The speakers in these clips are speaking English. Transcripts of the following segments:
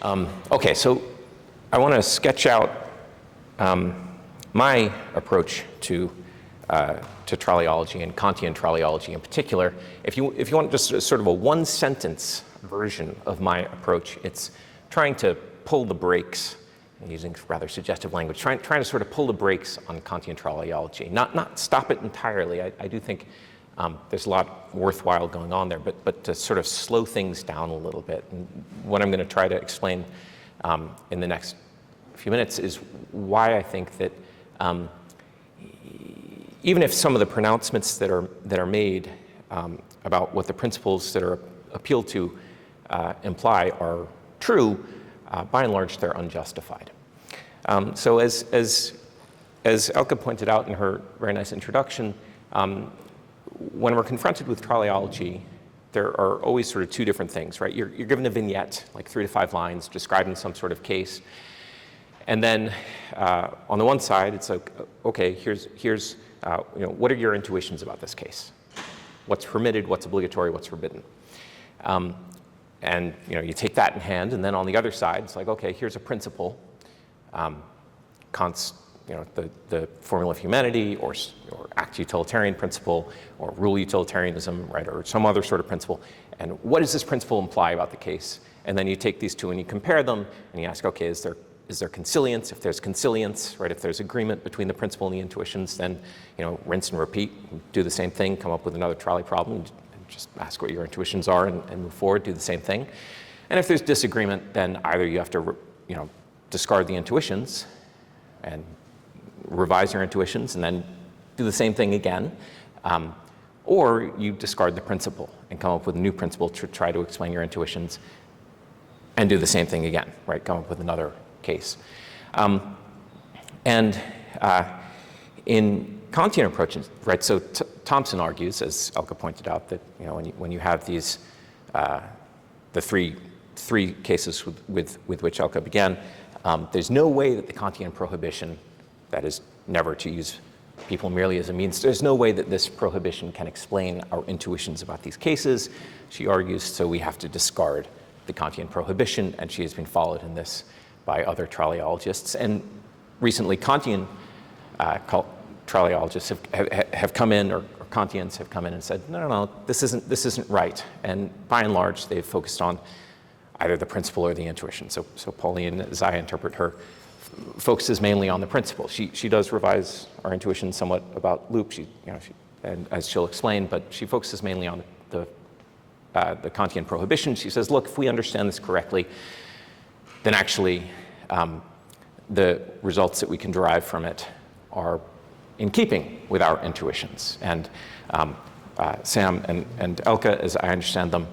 Okay, so I want to sketch out my approach to trolleyology and Kantian trolleyology in particular. If you want just sort of a one-sentence version of my approach, it's trying to pull the brakes, using rather suggestive language, trying to sort of pull the brakes on Kantian trolleyology. Not stop it entirely. I do think there's a lot worthwhile going on there, but to sort of slow things down a little bit. And what I'm going to try to explain in the next few minutes is why I think that even if some of the pronouncements that are made about what the principles that are appealed to imply are true, by and large they're unjustified. So as Elke pointed out in her very nice introduction, when we're confronted with trolleyology, there are always sort of two different things, right? You're given a vignette, like 3 to 5 lines, describing some sort of case. And then on the one side, it's like, okay, here's what are your intuitions about this case? What's permitted, what's obligatory, what's forbidden? And you take that in hand, and then on the other side, it's like, okay, here's a principle, Kant's, the formula of humanity, or act utilitarian principle, or rule utilitarianism, right, or some other sort of principle. And what does this principle imply about the case? And then you take these two and you compare them, and you ask, okay, is there consilience? If there's consilience, right, if there's agreement between the principle and the intuitions, then rinse and repeat, do the same thing, come up with another trolley problem, and just ask what your intuitions are and move forward, do the same thing. And if there's disagreement, then either you have to discard the intuitions and revise your intuitions and then do the same thing again, or you discard the principle and come up with a new principle to try to explain your intuitions and do the same thing again, right, come up with another case. And in Kantian approaches, right, so Thompson argues, as Elke pointed out, that when you have these, the three cases with which Elke began, there's no way that the Kantian prohibition, that is never to use people merely as a means, there's no way that this prohibition can explain our intuitions about these cases, she argues, so we have to discard the Kantian prohibition, and she has been followed in this by other trolleyologists. And recently Kantian trolleyologists have come in, or Kantians have come in and said, no, this isn't right. And by and large, they've focused on either the principle or the intuition. So Pauline, as I interpret her, focuses mainly on the principle. She does revise our intuition somewhat about loop, and as she'll explain, but she focuses mainly on the Kantian prohibition. She says, look, if we understand this correctly, then actually the results that we can derive from it are in keeping with our intuitions. And Sam and Elke, as I understand them,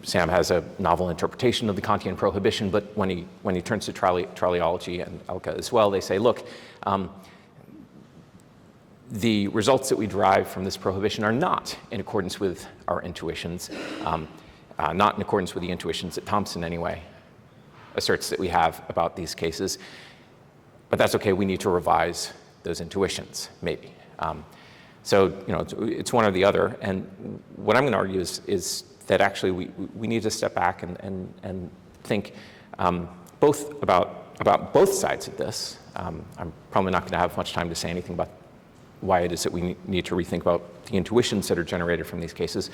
Sam has a novel interpretation of the Kantian prohibition, but when he turns to trolleyology, and Elke as well, they say, look, the results that we derive from this prohibition are not in accordance with our intuitions, not in accordance with the intuitions that Thompson, anyway, asserts that we have about these cases. But that's okay, we need to revise those intuitions, maybe. So it's one or the other. And what I'm going to argue is that actually we need to step back and think both about both sides of this. I'm probably not going to have much time to say anything about why it is that we need to rethink about the intuitions that are generated from these cases.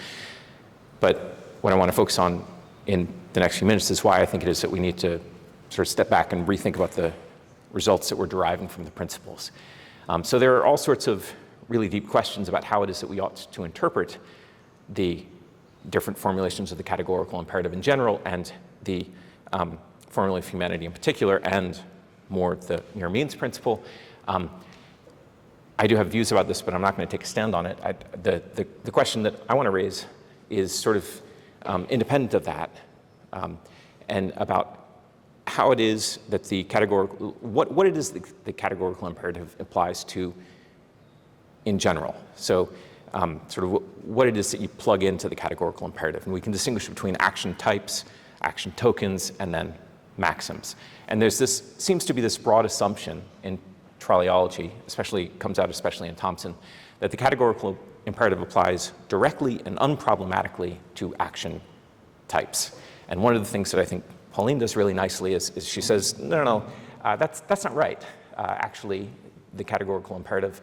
But what I want to focus on in the next few minutes is why I think it is that we need to sort of step back and rethink about the results that we're deriving from the principles. So there are all sorts of really deep questions about how it is that we ought to interpret the different formulations of the categorical imperative in general, and the formula of humanity in particular, and more the mere means principle. I do have views about this, but I'm not going to take a stand on it. The question that I want to raise is sort of independent of that, and about how it is that the categorical, what it is the categorical imperative applies to in general. So sort of what it is that you plug into the categorical imperative. And we can distinguish between action types, action tokens, and then maxims. And seems to be this broad assumption in trolleyology, comes out especially in Thompson, that the categorical imperative applies directly and unproblematically to action types. And one of the things that I think Pauline does really nicely is she says, no, that's not right. Actually, the categorical imperative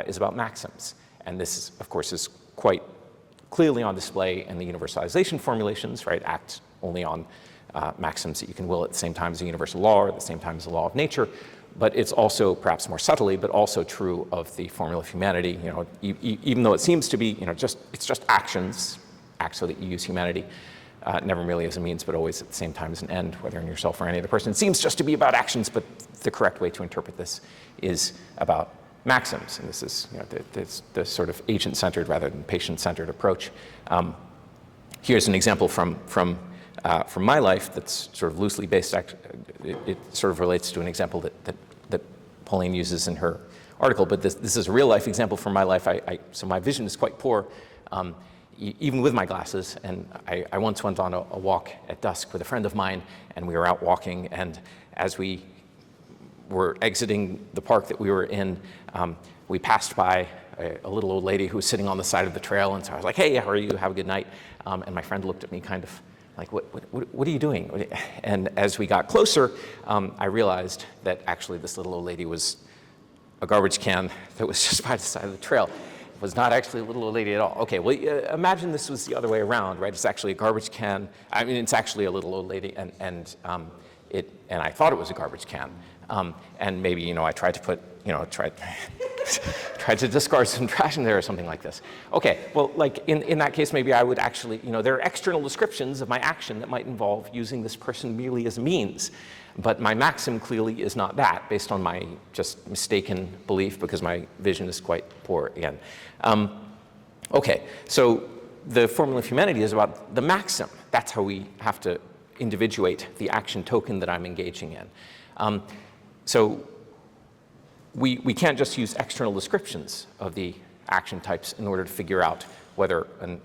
is about maxims. And this, of course, is quite clearly on display in the universalization formulations, right? Act only on maxims that you can will at the same time as a universal law or at the same time as a law of nature. But it's also, perhaps more subtly, but also true of the formula of humanity. You know, even though it seems to be, you know, it's just actions, act so that you use humanity, never merely as a means, but always at the same time as an end, whether in yourself or any other person. It seems just to be about actions, but the correct way to interpret this is about maxims. And this is, you know, the sort of agent-centered rather than patient-centered approach. Here's an example from my life that's sort of loosely based. It sort of relates to an example that Pauline uses in her article, but this is a real-life example from my life. So my vision is quite poor, even with my glasses, and I once went on a walk at dusk with a friend of mine, and we were out walking, and as we were exiting the park that we were in, we passed by a little old lady who was sitting on the side of the trail, and so I was like, hey, how are you? Have a good night. And my friend looked at me kind of like, what are you doing? And as we got closer, I realized that actually this little old lady was a garbage can that was just by the side of the trail. It was not actually a little old lady at all. Okay, well, imagine this was the other way around, right? It's actually a garbage can. I mean, it's actually a little old lady, and I thought it was a garbage can. And maybe, you know, I tried to put, you know, tried to discard some trash in there or something like this. Okay, well, like in that case, maybe I would actually, you know, there are external descriptions of my action that might involve using this person merely as a means. But my maxim clearly is not that, based on my just mistaken belief, because my vision is quite poor again. Okay, so the formula of humanity is about the maxim. That's how we have to individuate the action token that I'm engaging in. So we can't just use external descriptions of the action types in order to figure out whether an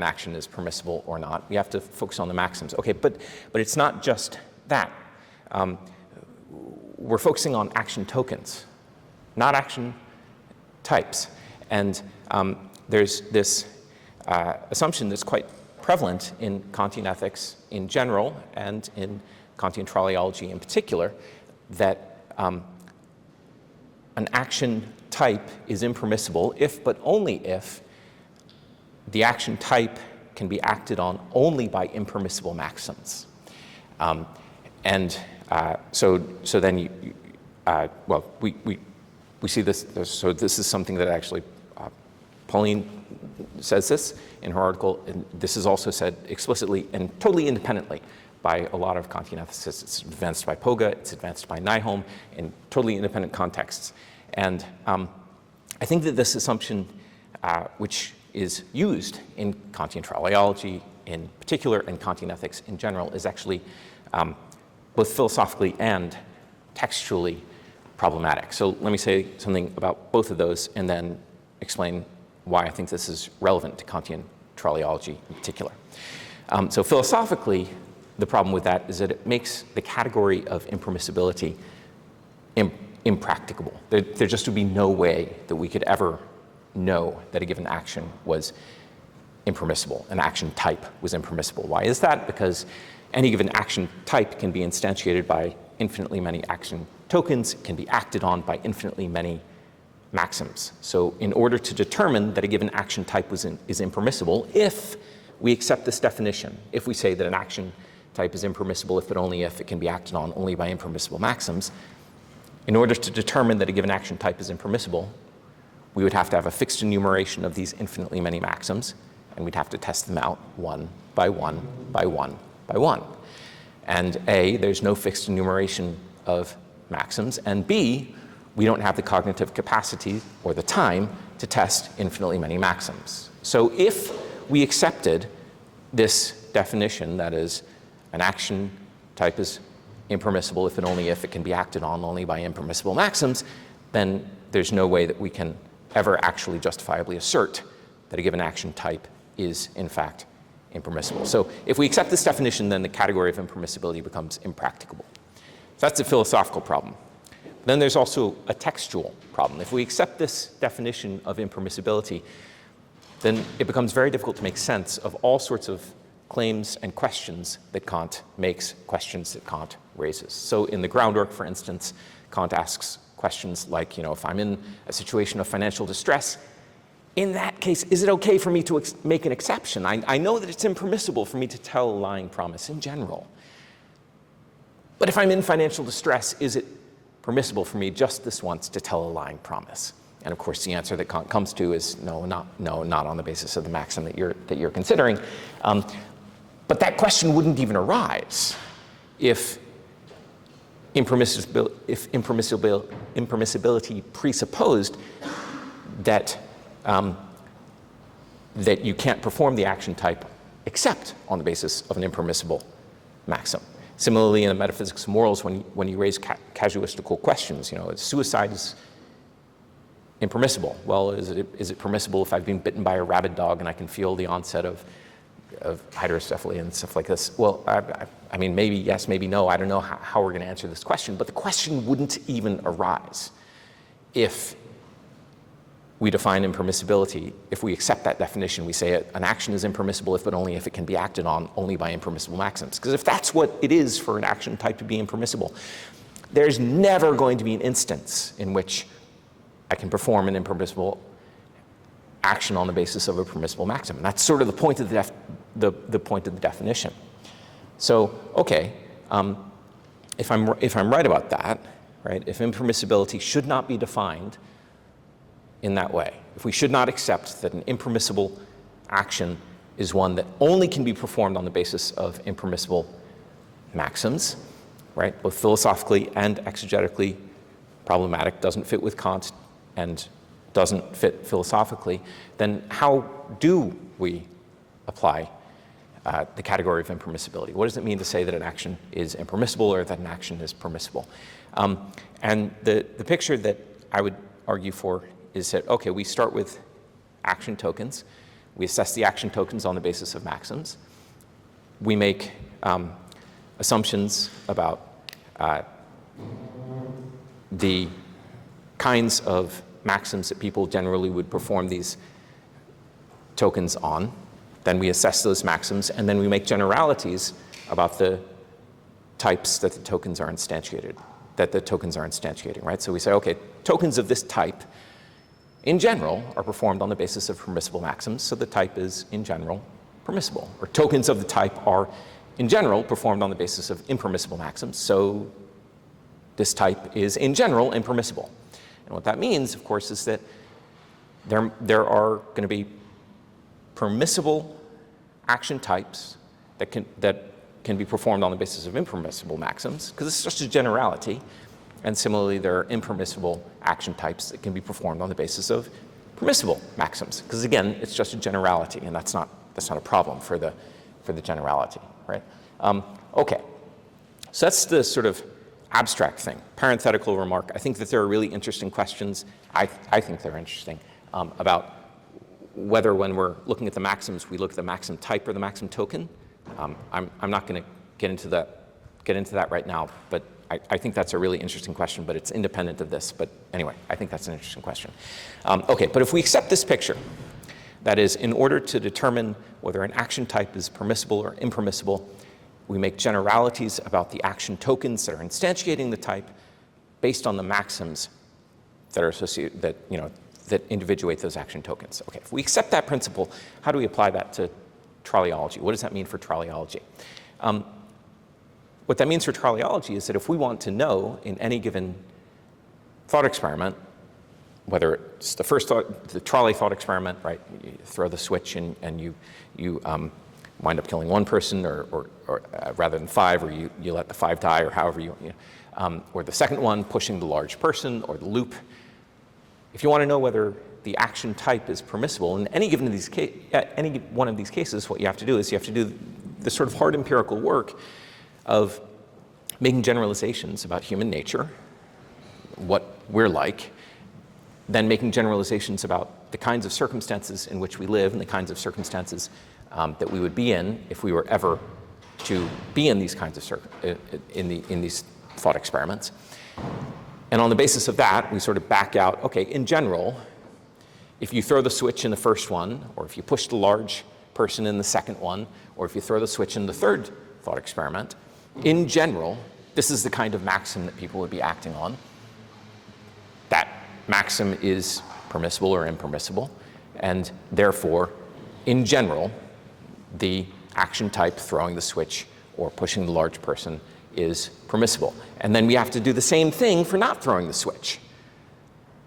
action is permissible or not. We have to focus on the maxims. Okay, but it's not just that. We're focusing on action tokens, not action types. And there's this assumption that's quite prevalent in Kantian ethics in general and in Kantian Trolleyology in particular, that an action type is impermissible if, but only if, the action type can be acted on only by impermissible maxims. So then we see this. So this is something that actually Pauline says this in her article, and this is also said explicitly and totally independently by a lot of Kantian ethicists. It's advanced by Poga, it's advanced by Nyholm in totally independent contexts. And I think that this assumption, which is used in Kantian Trolleyology in particular and Kantian ethics in general, is actually both philosophically and textually problematic. So let me say something about both of those and then explain why I think this is relevant to Kantian Trolleyology in particular. So philosophically, the problem with that is that it makes the category of impermissibility impracticable. There just would be no way that we could ever know that a given action was impermissible, an action type was impermissible. Why is that? Because any given action type can be instantiated by infinitely many action tokens, can be acted on by infinitely many maxims. So in order to determine that a given action type is impermissible, if we accept this definition, if we say that an action type is impermissible if but only if it can be acted on only by impermissible maxims, in order to determine that a given action type is impermissible, we would have to have a fixed enumeration of these infinitely many maxims, and we'd have to test them out one by one by one by one. And A, there's no fixed enumeration of maxims, and B, we don't have the cognitive capacity or the time to test infinitely many maxims. So if we accepted this definition, that is, an action type is impermissible if and only if it can be acted on only by impermissible maxims, then there's no way that we can ever actually justifiably assert that a given action type is, in fact, impermissible. So if we accept this definition, then the category of impermissibility becomes impracticable. So that's a philosophical problem. Then there's also a textual problem. If we accept this definition of impermissibility, then it becomes very difficult to make sense of all sorts of claims and questions that Kant makes, questions that Kant raises. So in the groundwork, for instance, Kant asks questions like, if I'm in a situation of financial distress, in that case, is it okay for me to make an exception? I know that it's impermissible for me to tell a lying promise in general. But if I'm in financial distress, is it permissible for me just this once to tell a lying promise? And of course, the answer that Kant comes to is no, not on the basis of the maxim that you're considering. But that question wouldn't even arise if impermissibility presupposed that that you can't perform the action type except on the basis of an impermissible maxim. Similarly, in the metaphysics of morals, when you raise casuistical questions, suicide is impermissible. Well, is it permissible if I've been bitten by a rabid dog and I can feel the onset of hydrocephaly and stuff like this? Well, I mean, maybe yes, maybe no. I don't know how we're going to answer this question, but the question wouldn't even arise if we define impermissibility. If we accept that definition, we say an action is impermissible but only if it can be acted on only by impermissible maxims. Because if that's what it is for an action type to be impermissible, there's never going to be an instance in which I can perform an impermissible action on the basis of a permissible maxim. And that's sort of the point of the point of the definition. So, okay, if I'm right about that, right? If impermissibility should not be defined in that way, if we should not accept that an impermissible action is one that only can be performed on the basis of impermissible maxims, right? Both philosophically and exegetically problematic, doesn't fit with Kant and doesn't fit philosophically, then how do we apply the category of impermissibility? What does it mean to say that an action is impermissible or that an action is permissible? And the picture that I would argue for is that, okay, we start with action tokens. We assess the action tokens on the basis of maxims. We make assumptions about the kinds of maxims that people generally would perform these tokens on. Then we assess those maxims, and then we make generalities about the types that the tokens are instantiating, right? So we say, okay, tokens of this type in general are performed on the basis of permissible maxims, so the type is in general permissible. Or tokens of the type are in general performed on the basis of impermissible maxims, so this type is in general impermissible. And what that means, of course, is that there are going to be permissible action types that can be performed on the basis of impermissible maxims, because it's just a generality. And similarly, there are impermissible action types that can be performed on the basis of permissible maxims, because again, it's just a generality, and that's not a problem for the generality, right? Okay, so that's the sort of abstract thing. Parenthetical remark: I think that there are really interesting questions. I think they're interesting about whether, when we're looking at the maxims, we look at the maxim type or the maxim token. I'm not going to get into that right now, but I think that's a really interesting question, but it's independent of this. But anyway, I think that's an interesting question. Okay, but if we accept this picture, that is, in order to determine whether an action type is permissible or impermissible, we make generalities about the action tokens that are instantiating the type based on the maxims that are associated, that individuate those action tokens. Okay, if we accept that principle, how do we apply that to Trolleyology? What does that mean for Trolleyology? What that means for Trolleyology is that if we want to know in any given thought experiment, whether it's the trolley thought experiment, right? You throw the switch and you wind up killing one person, or rather than 5, or you let the 5 die, or however or the second one, pushing the large person, or the loop. If you want to know whether the action type is permissible in any one of these cases, what you have to do is you have to do the sort of hard empirical work of making generalizations about human nature, what we're like, then making generalizations about the kinds of circumstances in which we live and the kinds of circumstances that we would be in if we were ever to be in these kinds of in these thought experiments. And on the basis of that, we sort of back out, okay, in general, if you throw the switch in the first one, or if you push the large person in the second one, or if you throw the switch in the third thought experiment, in general, this is the kind of maxim that people would be acting on. That maxim is permissible or impermissible, and therefore, in general, the action type, throwing the switch or pushing the large person, is permissible. And then we have to do the same thing for not throwing the switch.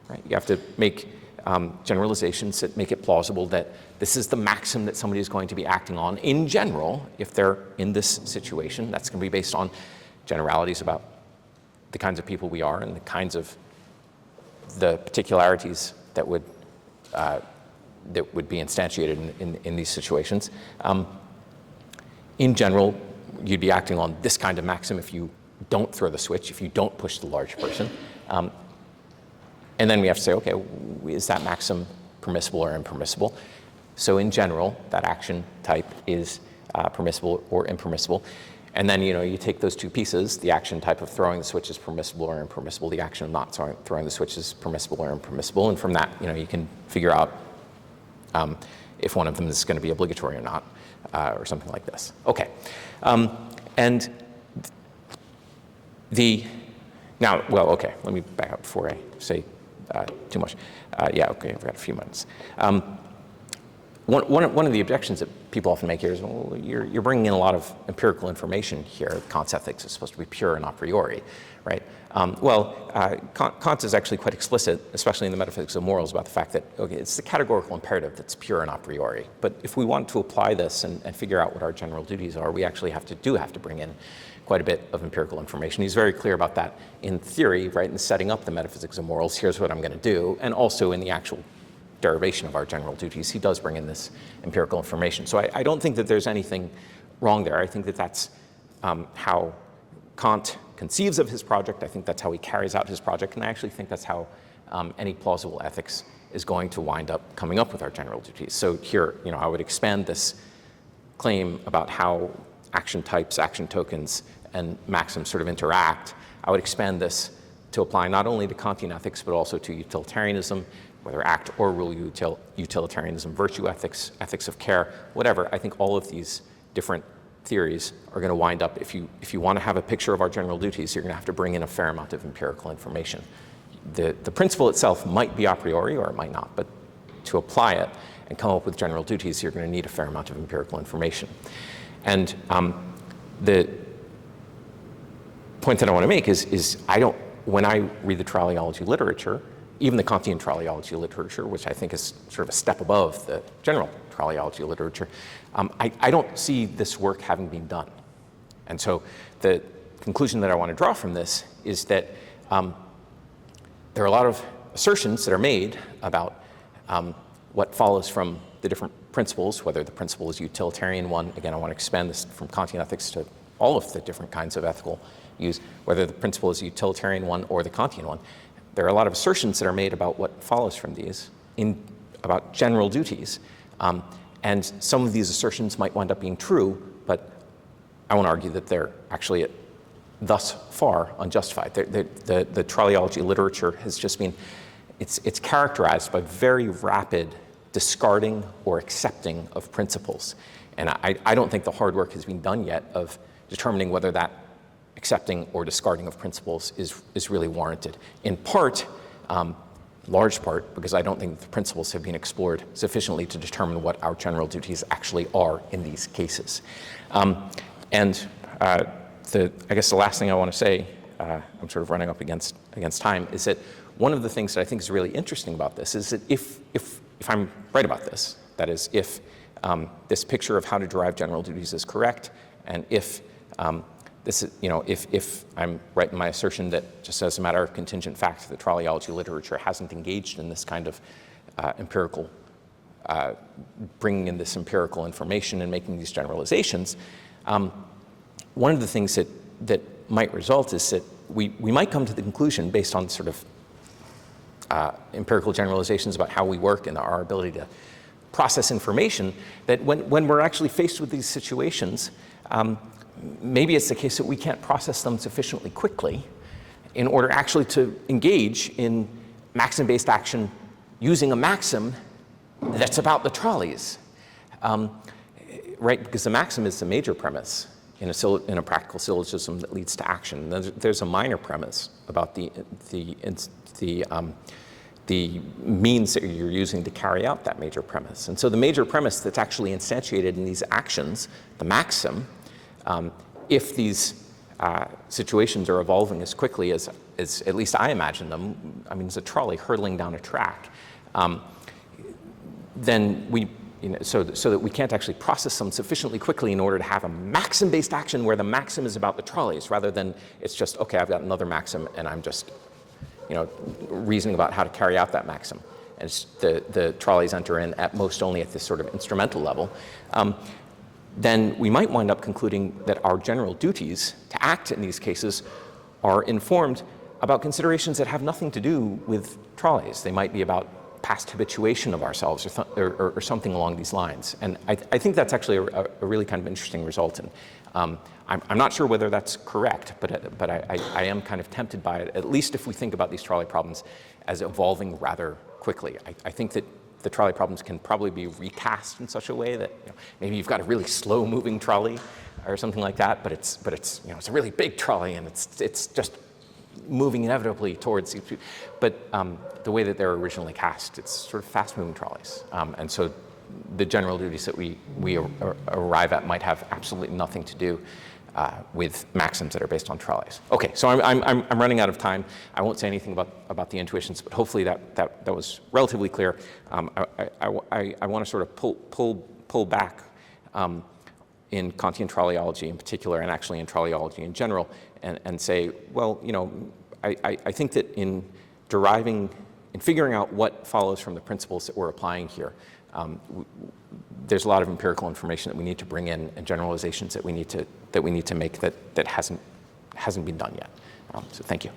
Right? You have to make generalizations that make it plausible that this is the maxim that somebody is going to be acting on in general if they're in this situation. That's going to be based on generalities about the kinds of people we are and the kinds of the particularities that would be instantiated in these situations. In general, you'd be acting on this kind of maxim if you don't throw the switch, if you don't push the large person. And then we have to say, okay, is that maxim permissible or impermissible? So in general, that action type is permissible or impermissible. And then, you take those two pieces, the action type of throwing the switch is permissible or impermissible, the action of not throwing the switch is permissible or impermissible, and from that, you can figure out if one of them is going to be obligatory or not, or something like this. Okay. And okay, let me back up before I say too much. Okay, I've got a few minutes. One of the objections that people often make here is, well, you're bringing in a lot of empirical information here. Kant's ethics is supposed to be pure and a priori, right? Kant is actually quite explicit, especially in the Metaphysics of Morals, about the fact that, okay, it's the categorical imperative that's pure and a priori. But if we want to apply this and figure out what our general duties are, we actually have to bring in quite a bit of empirical information. He's very clear about that in theory, right, in setting up the Metaphysics of Morals. Here's what I'm going to do, and also in the actual derivation of our general duties, he does bring in this empirical information. So I don't think that there's anything wrong there. I think that that's how Kant conceives of his project. I think that's how he carries out his project, and I actually think that's how any plausible ethics is going to wind up coming up with our general duties. So here, I would expand this claim about how action types, action tokens, and maxims sort of interact. I would expand this to apply not only to Kantian ethics, but also to utilitarianism, whether act or rule utilitarianism, virtue ethics, ethics of care, whatever. I think all of these different theories are going to wind up, if you want to have a picture of our general duties, you're going to have to bring in a fair amount of empirical information. The principle itself might be a priori or it might not, but to apply it and come up with general duties, you're going to need a fair amount of empirical information. And the point that I want to make is when I read the Trolleyology literature, even the Kantian Trolleyology literature, which I think is sort of a step above the general Trolleyology literature, I don't see this work having been done. And so the conclusion that I want to draw from this is that there are a lot of assertions that are made about what follows from the different principles, whether the principle is a utilitarian one. Again, I want to expand this from Kantian ethics to all of the different kinds of ethical use, whether the principle is a utilitarian one or the Kantian one. There are a lot of assertions that are made about what follows from these, about general duties. And some of these assertions might wind up being true, but I want to argue that they're actually thus far unjustified. The Trolleyology literature has just been, it's characterized by very rapid discarding or accepting of principles. And I don't think the hard work has been done yet of determining whether that accepting or discarding of principles is really warranted. In part, large part, because I don't think the principles have been explored sufficiently to determine what our general duties actually are in these cases. I guess the last thing I want to say, I'm sort of running up against time, is that one of the things that I think is really interesting about this is that if I'm right about this, that is, if this picture of how to derive general duties is correct, and if if I'm right in my assertion that just as a matter of contingent fact, the Trolleyology literature hasn't engaged in this kind of empirical, bringing in this empirical information and making these generalizations, one of the things that might result is that we might come to the conclusion, based on sort of empirical generalizations about how we work and our ability to process information, that when we're actually faced with these situations, maybe it's the case that we can't process them sufficiently quickly in order actually to engage in maxim-based action using a maxim that's about the trolleys. right, because the maxim is the major premise in a practical syllogism that leads to action. There's a minor premise about the means that you're using to carry out that major premise. And so the major premise that's actually instantiated in these actions, the maxim, if these situations are evolving as quickly as at least I imagine them, I mean, it's a trolley hurtling down a track, then so that we can't actually process them sufficiently quickly in order to have a maxim-based action where the maxim is about the trolleys, rather than it's just, okay, I've got another maxim and I'm just reasoning about how to carry out that maxim. And the trolleys enter in at most only at this sort of instrumental level. Then we might wind up concluding that our general duties to act in these cases are informed about considerations that have nothing to do with trolleys. They might be about past habituation of ourselves or something along these lines. And I think that's actually a really kind of interesting result. And I'm not sure whether that's correct, but I am kind of tempted by it, at least if we think about these trolley problems as evolving rather quickly. I think that the trolley problems can probably be recast in such a way that maybe you've got a really slow-moving trolley or something like that, but it's it's a really big trolley and it's just moving inevitably towards. But the way that they're originally cast, it's sort of fast-moving trolleys, and so the general duties that we arrive at might have absolutely nothing to do with maxims that are based on trolleys. Okay, so I'm running out of time. I won't say anything about the intuitions, but hopefully that was relatively clear. I want to sort of pull back in Kantian Trolleyology in particular, and actually in Trolleyology in general, and say, well, I think that in figuring out what follows from the principles that we're applying here, there's a lot of empirical information that we need to bring in and generalizations that we need to make that hasn't been done yet. So thank you.